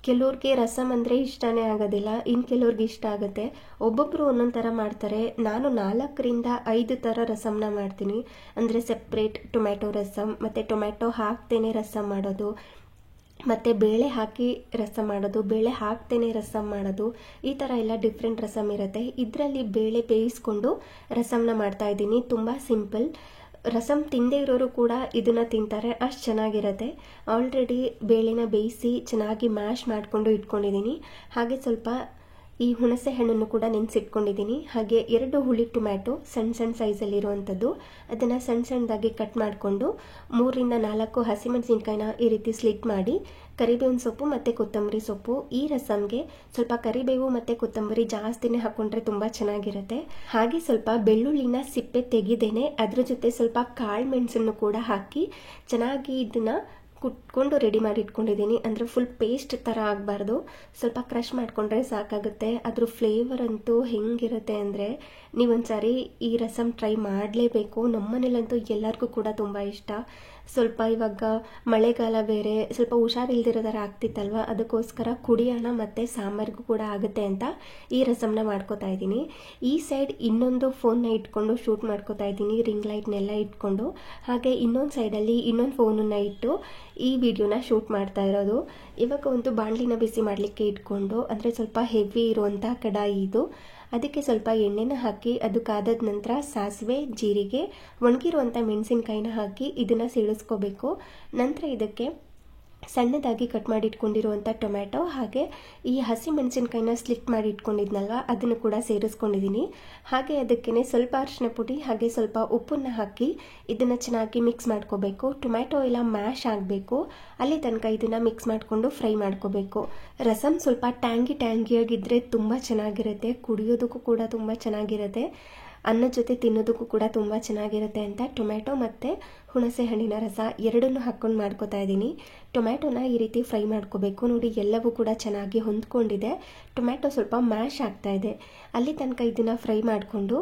ಕೆಲವ್ರಿಗೆ ರಸಮ್ ಅಂದರೆ ಇಷ್ಟನೇ ಆಗೋದಿಲ್ಲ, ಇನ್ನು ಕೆಲವ್ರಿಗೆ ಇಷ್ಟ ಆಗುತ್ತೆ. ಒಬ್ಬೊಬ್ಬರು ಒಂದೊಂದು ಥರ ಮಾಡ್ತಾರೆ. ನಾನು 4ರಿಂದ 5 ಥರ ರಸಮ್ನ ಮಾಡ್ತೀನಿ. ಅಂದರೆ ಸೆಪ್ರೇಟ್ ಟೊಮ್ಯಾಟೊ ರಸಮ್, ಮತ್ತು ಟೊಮ್ಯಾಟೊ ಹಾಕ್ತೇನೆ ರಸಮ್ ಮಾಡೋದು, ಮತ್ತು ಬೇಳೆ ಹಾಕಿ ರಸಮ್ ಮಾಡೋದು, ಬೇಳೆ ಹಾಕ್ತೇನೆ ರಸಮ್ ಮಾಡೋದು, ಈ ಥರ ಎಲ್ಲ ಡಿಫ್ರೆಂಟ್ ರಸಮ್ ಇರುತ್ತೆ. ಇದರಲ್ಲಿ ಬೇಳೆ ಬೇಯಿಸ್ಕೊಂಡು ರಸಮ್ನ ಮಾಡ್ತಾ ಇದ್ದೀನಿ. ತುಂಬ ಸಿಂಪಲ್. ರಸಮ್ ತಿಂದೇ ಇರೋರು ಕೂಡ ಇದನ್ನು ತಿಂತಾರೆ, ಅಷ್ಟು ಚೆನ್ನಾಗಿರುತ್ತೆ. ಆಲ್ರೆಡಿ ಬೇಳೆನ ಬೇಯಿಸಿ ಚೆನ್ನಾಗಿ ಮ್ಯಾಶ್ ಮಾಡಿಕೊಂಡು ಇಟ್ಕೊಂಡಿದ್ದೀನಿ. ಹಾಗೆ ಸ್ವಲ್ಪ ಈ ಹುಣಸೆ ಹಣ್ಣನ್ನು ಕೂಡ ನೆನೆಸಿಟ್ಕೊಂಡಿದ್ದೀನಿ. ಹಾಗೆ 2 ಹುಳಿ ಟೊಮ್ಯಾಟೊ ಸಣ್ಣ ಸಣ್ಣ ಸೈಜಲ್ಲಿರುವಂಥದ್ದು, ಅದನ್ನು ಸಣ್ಣ ಸಣ್ಣದಾಗಿ ಕಟ್ ಮಾಡಿಕೊಂಡು 3ರಿಂದ 4 ಹಸಿಮೆಣಸಿನ್ಕಾಯಿನ ಈ ರೀತಿ ಸ್ಲಿಟ್ ಮಾಡಿ, ಕರಿಬೇವಿನ ಸೊಪ್ಪು ಮತ್ತು ಕೊತ್ತಂಬರಿ ಸೊಪ್ಪು. ಈ ರಸಮ್ಗೆ ಸ್ವಲ್ಪ ಕರಿಬೇವು ಮತ್ತು ಕೊತ್ತಂಬರಿ ಜಾಸ್ತಿನೇ ಹಾಕ್ಕೊಂಡ್ರೆ ತುಂಬ ಚೆನ್ನಾಗಿರುತ್ತೆ. ಹಾಗೆ ಸ್ವಲ್ಪ ಬೆಳ್ಳುಳ್ಳಿನ ಸಿಪ್ಪೆ ತೆಗೆದೇನೆ ಅದ್ರ ಜೊತೆ ಸ್ವಲ್ಪ ಕಾಳು ಮೆಣಸನ್ನು ಕೂಡ ಹಾಕಿ ಚೆನ್ನಾಗಿ ಇದನ್ನು ಕುಟ್ಕೊಂಡು ರೆಡಿ ಮಾಡಿ ಇಟ್ಕೊಂಡಿದ್ದೀನಿ. ಅಂದರೆ ಫುಲ್ ಪೇಸ್ಟ್ ಥರ ಆಗಬಾರ್ದು, ಸ್ವಲ್ಪ ಕ್ರಷ್ ಮಾಡಿಕೊಂಡ್ರೆ ಸಾಕಾಗುತ್ತೆ. ಅದ್ರ ಫ್ಲೇವರ್ ಅಂತೂ ಹೆಂಗಿರುತ್ತೆ ಅಂದರೆ ನೀವೊಂದ್ಸಾರಿ ಈ ರಸಮ್ ಟ್ರೈ ಮಾಡಲೇಬೇಕು. ನಮ್ಮನೇಲಂತೂ ಎಲ್ಲರಿಗೂ ಕೂಡ ತುಂಬ ಇಷ್ಟ. ಸ್ವಲ್ಪ ಇವಾಗ ಮಳೆಗಾಲ ಬೇರೆ, ಸ್ವಲ್ಪ ಹುಷಾರಿಲ್ದಿರೋ ಥರ ಆಗ್ತಿತ್ತಲ್ವ, ಅದಕ್ಕೋಸ್ಕರ ಕುಡಿಯೋಣ ಮತ್ತು ಸಾಂಬಾರಿಗೂ ಕೂಡ ಆಗುತ್ತೆ ಅಂತ ಈ ರಸಮ್ನ ಮಾಡ್ಕೋತಾ ಇದ್ದೀನಿ. ಈ ಸೈಡ್ ಇನ್ನೊಂದು ಫೋನ್ನ ಇಟ್ಕೊಂಡು ಶೂಟ್ ಮಾಡ್ಕೋತಾ ಇದ್ದೀನಿ, ರಿಂಗ್ ಲೈಟ್ನೆಲ್ಲ ಇಟ್ಕೊಂಡು. ಹಾಗೆ ಇನ್ನೊಂದು ಸೈಡಲ್ಲಿ ಇನ್ನೊಂದು ಫೋನನ್ನು ಇಟ್ಟು ಈ ವಿಡಿಯೋನ ಶೂಟ್ ಮಾಡ್ತಾ ಇರೋದು. ಇವಾಗ ಒಂದು ಬಾಣಲಿನ ಬಿಸಿ ಮಾಡಲಿಕ್ಕೆ ಇಟ್ಕೊಂಡು, ಅಂದರೆ ಸ್ವಲ್ಪ ಹೆವಿ ಇರುವಂಥ ಕಡಾಯಿ ಇದು, ಅದಕ್ಕೆ ಸ್ವಲ್ಪ ಎಣ್ಣೆನ ಹಾಕಿ ಅದು ಕಾದಾದ ನಂತರ ಸಾಸಿವೆ, ಜೀರಿಗೆ, ಒಣಗಿರುವಂಥ ಮೆಣಸಿನ್ಕಾಯಿನ ಹಾಕಿ ಇದನ್ನು ಸಿಡಿಸ್ಕೋಬೇಕು. ನಂತರ ಇದಕ್ಕೆ ಸಣ್ಣದಾಗಿ ಕಟ್ ಮಾಡಿ ಇಟ್ಕೊಂಡಿರುವಂಥ ಟೊಮ್ಯಾಟೊ ಹಾಗೆ ಈ ಹಸಿ ಮೆಣಸಿನ್ಕಾಯಿನ ಸ್ಲಿಟ್ ಮಾಡಿ ಇಟ್ಕೊಂಡಿದ್ನಲ್ವ ಅದನ್ನು ಕೂಡ ಸೇರಿಸ್ಕೊಂಡಿದ್ದೀನಿ. ಹಾಗೆ ಅದಕ್ಕೇ ಸ್ವಲ್ಪ ಅರಿಶಿನ ಪುಡಿ ಹಾಗೆ ಸ್ವಲ್ಪ ಉಪ್ಪನ್ನು ಹಾಕಿ ಇದನ್ನು ಚೆನ್ನಾಗಿ ಮಿಕ್ಸ್ ಮಾಡ್ಕೋಬೇಕು. ಟೊಮ್ಯಾಟೊ ಎಲ್ಲ ಮ್ಯಾಶ್ ಆಗಬೇಕು, ಅಲ್ಲಿ ತನಕ ಇದನ್ನು ಮಿಕ್ಸ್ ಮಾಡಿಕೊಂಡು ಫ್ರೈ ಮಾಡ್ಕೋಬೇಕು. ರಸಮ್ ಸ್ವಲ್ಪ ಟ್ಯಾಂಗಿಯಾಗಿದ್ದರೆ ತುಂಬ ಚೆನ್ನಾಗಿರುತ್ತೆ, ಕುಡಿಯೋದಕ್ಕೂ ಕೂಡ ತುಂಬ ಚೆನ್ನಾಗಿರುತ್ತೆ, ಅನ್ನದ ಜೊತೆ ತಿನ್ನೋದಕ್ಕೂ ಕೂಡ ತುಂಬ ಚೆನ್ನಾಗಿರುತ್ತೆ ಅಂತ ಟೊಮ್ಯಾಟೊ ಮತ್ತು ಹುಣಸೆ ಹಣ್ಣಿನ ರಸ ಎರಡನ್ನೂ ಹಾಕ್ಕೊಂಡು ಮಾಡ್ಕೋತಾ ಇದ್ದೀನಿ. ಟೊಮ್ಯಾಟೊನ ಈ ರೀತಿ ಫ್ರೈ ಮಾಡ್ಕೋಬೇಕು. ನೋಡಿ, ಎಲ್ಲವೂ ಕೂಡ ಚೆನ್ನಾಗಿ ಹೊಂದ್ಕೊಂಡಿದೆ. ಟೊಮ್ಯಾಟೊ ಸ್ವಲ್ಪ ಮ್ಯಾಶ್ ಆಗ್ತಾ ಇದೆ, ಅಲ್ಲಿ ತನಕ ಇದನ್ನು ಫ್ರೈ ಮಾಡಿಕೊಂಡು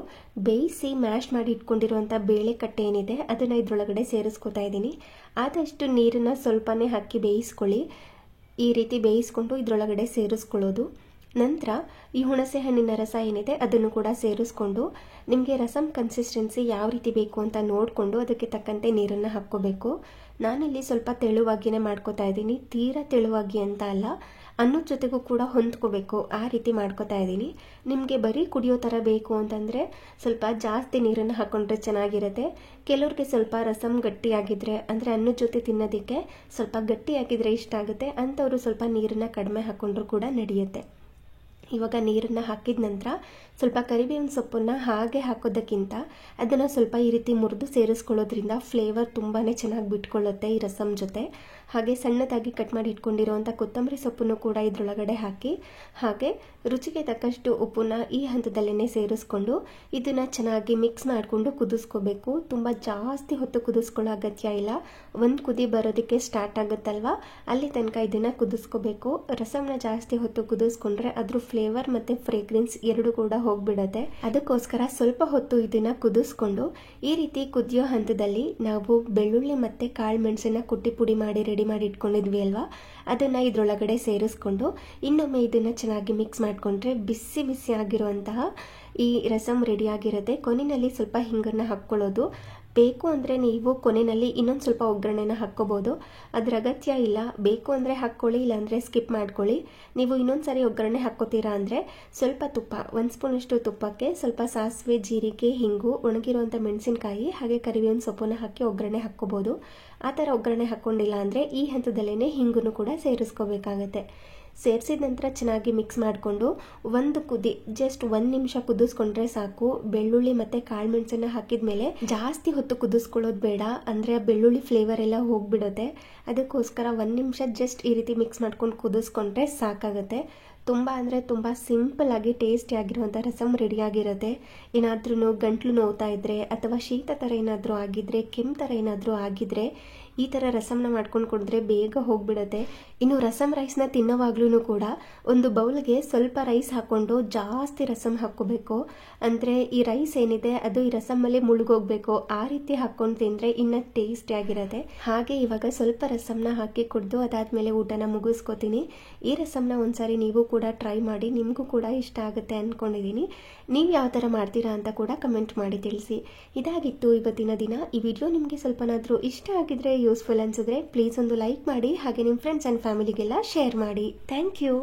ಬೇಯಿಸಿ ಮ್ಯಾಶ್ ಮಾಡಿ ಇಟ್ಕೊಂಡಿರುವಂಥ ಬೇಳೆಕಟ್ಟೆ ಏನಿದೆ ಅದನ್ನು ಇದರೊಳಗಡೆ ಸೇರಿಸ್ಕೋತಾ ಇದ್ದೀನಿ. ಆದಷ್ಟು ನೀರನ್ನು ಸ್ವಲ್ಪನೇ ಹಾಕಿ ಬೇಯಿಸ್ಕೊಳ್ಳಿ. ಈ ರೀತಿ ಬೇಯಿಸ್ಕೊಂಡು ಇದರೊಳಗಡೆ ಸೇರಿಸ್ಕೊಳ್ಳೋದು. ನಂತರ ಈ ಹುಣಸೆ ಹಣ್ಣಿನ ರಸ ಏನಿದೆ ಅದನ್ನು ಕೂಡ ಸೇರಿಸ್ಕೊಂಡು ನಿಮಗೆ ರಸಮ್ ಕನ್ಸಿಸ್ಟೆನ್ಸಿ ಯಾವ ರೀತಿ ಬೇಕು ಅಂತ ನೋಡಿಕೊಂಡು ಅದಕ್ಕೆ ತಕ್ಕಂತೆ ನೀರನ್ನು ಹಾಕ್ಕೋಬೇಕು. ನಾನಿಲ್ಲಿ ಸ್ವಲ್ಪ ತೆಳುವಾಗಿಯೇ ಮಾಡ್ಕೋತಾ ಇದ್ದೀನಿ, ತೀರಾ ತೆಳುವಾಗಿ ಅಂತ ಅಲ್ಲ, ಅನ್ನದ ಜೊತೆಗೂ ಕೂಡ ಹೊಂದ್ಕೋಬೇಕು ಆ ರೀತಿ ಮಾಡ್ಕೋತಾ ಇದ್ದೀನಿ. ನಿಮಗೆ ಬರೀ ಕುಡಿಯೋ ಥರ ಬೇಕು ಅಂತಂದರೆ ಸ್ವಲ್ಪ ಜಾಸ್ತಿ ನೀರನ್ನು ಹಾಕ್ಕೊಂಡ್ರೆ ಚೆನ್ನಾಗಿರುತ್ತೆ. ಕೆಲವ್ರಿಗೆ ಸ್ವಲ್ಪ ರಸಮ್ ಗಟ್ಟಿಯಾಗಿದ್ದರೆ, ಅಂದರೆ ಅನ್ನದ ಜೊತೆ ತಿನ್ನೋದಕ್ಕೆ ಸ್ವಲ್ಪ ಗಟ್ಟಿಯಾಗಿದ್ದರೆ ಇಷ್ಟ ಆಗುತ್ತೆ, ಅಂಥವರು ಸ್ವಲ್ಪ ನೀರನ್ನು ಕಡಿಮೆ ಹಾಕ್ಕೊಂಡ್ರೂ ಕೂಡ ನಡೆಯುತ್ತೆ. ಇವಾಗ ನೀರನ್ನು ಹಾಕಿದ ನಂತರ ಸ್ವಲ್ಪ ಕರಿಬೇವಿನ ಸೊಪ್ಪನ್ನು ಹಾಗೆ ಹಾಕೋದಕ್ಕಿಂತ ಅದನ್ನು ಸ್ವಲ್ಪ ಈ ರೀತಿ ಮುರಿದು ಸೇರಿಸ್ಕೊಳ್ಳೋದ್ರಿಂದ ಫ್ಲೇವರ್ ತುಂಬಾ ಚೆನ್ನಾಗಿ ಬಿಟ್ಕೊಳ್ಳುತ್ತೆ ಈ ರಸಮ್ ಜೊತೆ. ಹಾಗೆ ಸಣ್ಣದಾಗಿ ಕಟ್ ಮಾಡಿ ಇಟ್ಕೊಂಡಿರುವಂಥ ಕೊತ್ತಂಬರಿ ಸೊಪ್ಪನ್ನು ಕೂಡ ಇದರೊಳಗಡೆ ಹಾಕಿ, ಹಾಗೆ ರುಚಿಗೆ ತಕ್ಕಷ್ಟು ಉಪ್ಪನ್ನ ಈ ಹಂತದಲ್ಲೇ ಸೇರಿಸ್ಕೊಂಡು ಇದನ್ನು ಚೆನ್ನಾಗಿ ಮಿಕ್ಸ್ ಮಾಡಿಕೊಂಡು ಕುದಿಸ್ಕೋಬೇಕು. ತುಂಬ ಜಾಸ್ತಿ ಹೊತ್ತು ಕುದಿಸ್ಕೊಳ್ಳೋ ಅಗತ್ಯ ಇಲ್ಲ, ಒಂದು ಕುದಿ ಬರೋದಕ್ಕೆ ಸ್ಟಾರ್ಟ್ ಆಗುತ್ತಲ್ವ ಅಲ್ಲಿ ತನಕ ಇದನ್ನು ಕುದಿಸ್ಕೋಬೇಕು. ರಸಮ್ನ ಜಾಸ್ತಿ ಹೊತ್ತು ಕುದಿಸ್ಕೊಂಡ್ರೆ ಅದ್ರ ಫ್ಲೇವರ್ ಮತ್ತು ಫ್ರೇಗ್ರೆನ್ಸ್ ಎರಡು ಕೂಡ ಹೋಗ್ಬಿಡುತ್ತೆ. ಅದಕ್ಕೋಸ್ಕರ ಸ್ವಲ್ಪ ಹೊತ್ತು ಇದನ್ನು ಕುದಿಸ್ಕೊಂಡು ಈ ರೀತಿ ಕುದಿಯೋ ಹಂತದಲ್ಲಿ ನಾವು ಬೆಳ್ಳುಳ್ಳಿ ಮತ್ತು ಕಾಳು ಮೆಣಸನ್ನ ಕುಟ್ಟಿ ಪುಡಿ ಮಾಡಿ ರೆಡಿ ಮಾಡಿ ಇಟ್ಕೊಂಡಿದ್ವಿ ಅಲ್ವಾ, ಅದನ್ನು ಇದರೊಳಗಡೆ ಸೇರಿಸ್ಕೊಂಡು ಇನ್ನೊಮ್ಮೆ ಇದನ್ನು ಚೆನ್ನಾಗಿ ಮಿಕ್ಸ್ ಮಾಡಿಕೊಂಡ್ರೆ ಬಿಸಿ ಬಿಸಿ ಆಗಿರುವಂತಹ ಈ ರಸಮ್ ರೆಡಿಯಾಗಿರುತ್ತೆ. ಕೊನೆಯಲ್ಲಿ ಸ್ವಲ್ಪ ಹಿಂಗನ್ನು ಹಾಕ್ಕೊಳ್ಳೋದು. ಬೇಕು ಅಂದರೆ ನೀವು ಕೊನೆಯಲ್ಲಿ ಇನ್ನೊಂದು ಸ್ವಲ್ಪ ಒಗ್ಗರಣೆನ ಹಾಕ್ಕೋಬೋದು, ಅದರ ಅಗತ್ಯ ಇಲ್ಲ. ಬೇಕು ಅಂದರೆ ಹಾಕ್ಕೊಳ್ಳಿ, ಇಲ್ಲಾಂದರೆ ಸ್ಕಿಪ್ ಮಾಡ್ಕೊಳ್ಳಿ. ನೀವು ಇನ್ನೊಂದು ಸಾರಿ ಒಗ್ಗರಣೆ ಹಾಕ್ಕೋತೀರಾ ಅಂದರೆ ಸ್ವಲ್ಪ ತುಪ್ಪ, 1 ಸ್ಪೂನಷ್ಟು ತುಪ್ಪಕ್ಕೆ ಸ್ವಲ್ಪ ಸಾಸಿವೆ, ಜೀರಿಗೆ, ಹಿಂಗು, ಒಣಗಿರುವಂಥ ಮೆಣಸಿನ್ಕಾಯಿ ಹಾಗೆ ಕರಿಬೇವಿನ ಸೊಪ್ಪನ್ನು ಹಾಕಿ ಒಗ್ಗರಣೆ ಹಾಕ್ಕೋಬೋದು. ಆ ಥರ ಒಗ್ಗರಣೆ ಹಾಕ್ಕೊಂಡಿಲ್ಲ ಅಂದರೆ ಈ ಹಂತದಲ್ಲೇ ಹಿಂಗನ್ನು ಕೂಡ ಸೇರಿಸ್ಕೋಬೇಕಾಗತ್ತೆ. ಸೇರಿಸಿದ ನಂತರ ಚೆನ್ನಾಗಿ ಮಿಕ್ಸ್ ಮಾಡಿಕೊಂಡು ಒಂದು ಕುದಿ, ಜಸ್ಟ್ 1 ನಿಮಿಷ ಕುದಿಸ್ಕೊಂಡ್ರೆ ಸಾಕು. ಬೆಳ್ಳುಳ್ಳಿ ಮತ್ತು ಕಾಳು ಮೆಣಸನ್ನು ಹಾಕಿದ ಮೇಲೆ ಜಾಸ್ತಿ ಹೊತ್ತು ಕುದಿಸ್ಕೊಳ್ಳೋದು ಬೇಡ, ಅಂದರೆ ಬೆಳ್ಳುಳ್ಳಿ ಫ್ಲೇವರ್ ಎಲ್ಲ ಹೋಗ್ಬಿಡುತ್ತೆ. ಅದಕ್ಕೋಸ್ಕರ 1 ನಿಮಿಷ ಜಸ್ಟ್ ಈ ರೀತಿ ಮಿಕ್ಸ್ ಮಾಡ್ಕೊಂಡು ಕುದಿಸ್ಕೊಂಡ್ರೆ ಸಾಕಾಗುತ್ತೆ. ತುಂಬ ಅಂದರೆ ತುಂಬ ಸಿಂಪಲ್ಲಾಗಿ ಟೇಸ್ಟಿಯಾಗಿರುವಂಥ ರಸಮ್ ರೆಡಿಯಾಗಿರುತ್ತೆ. ಏನಾದ್ರೂ ಗಂಟ್ಲು ನೋವ್ತಾ ಇದ್ದರೆ ಅಥವಾ ಶೀತ ಥರ ಏನಾದರೂ ಆಗಿದ್ದರೆ, ಕೆಮ್ಮು ಥರ ಏನಾದರೂ ಆಗಿದ್ದರೆ ಈ ಥರ ರಸಮ್ನ ಮಾಡ್ಕೊಂಡು ಕುಡಿದ್ರೆ ಬೇಗ ಹೋಗ್ಬಿಡುತ್ತೆ. ಇನ್ನು ರಸಮ್ ರೈಸ್ನ ತಿನ್ನೋವಾಗ್ಲೂ ಕೂಡ ಒಂದು ಬೌಲ್ಗೆ ಸ್ವಲ್ಪ ರೈಸ್ ಹಾಕ್ಕೊಂಡು ಜಾಸ್ತಿ ರಸಮ್ ಹಾಕ್ಕೋಬೇಕು. ಅಂದರೆ ಈ ರೈಸ್ ಏನಿದೆ ಅದು ಈ ರಸಮ್ಮಲ್ಲಿ ಮುಳುಗೋಗ್ಬೇಕು, ಆ ರೀತಿ ಹಾಕ್ಕೊಂಡು ತಿಂದರೆ ಇನ್ನೂ ಟೇಸ್ಟಿಯಾಗಿರುತ್ತೆ. ಹಾಗೆ ಇವಾಗ ಸ್ವಲ್ಪ ರಸಮ್ನ ಹಾಕಿ ಕುಡಿದು ಅದಾದಮೇಲೆ ಊಟನ ಮುಗಿಸ್ಕೋತೀನಿ. ಈ ರಸಮ್ನ ಒಂದ್ಸಾರಿ ನೀವು ಕೂಡ ಟ್ರೈ ಮಾಡಿ, ನಿಮಗೂ ಕೂಡ ಇಷ್ಟ ಆಗುತ್ತೆ ಅಂದ್ಕೊಂಡಿದ್ದೀನಿ. ನೀವು ಯಾವ ಥರ ಮಾಡ್ತೀರಾ ಅಂತ ಕೂಡ ಕಮೆಂಟ್ ಮಾಡಿ ತಿಳಿಸಿ. ಇದಾಗಿತ್ತು ಇವತ್ತಿನ ದಿನ. ಈ ವಿಡಿಯೋ ನಿಮಗೆ ಸ್ವಲ್ಪನಾದರೂ ಇಷ್ಟ ಆಗಿದ್ರೆ, ಯೂಸ್ಫುಲ್ ಅನ್ಸಿದ್ರೆ ಪ್ಲೀಸ್ ಒಂದು ಲೈಕ್ ಮಾಡಿ, ಹಾಗೆ ನಿಮ್ಮ ಫ್ರೆಂಡ್ಸ್ ಆ್ಯಂಡ್ ಫ್ಯಾಮಿಲಿಗೆಲ್ಲ ಶೇರ್ ಮಾಡಿ. Thank you.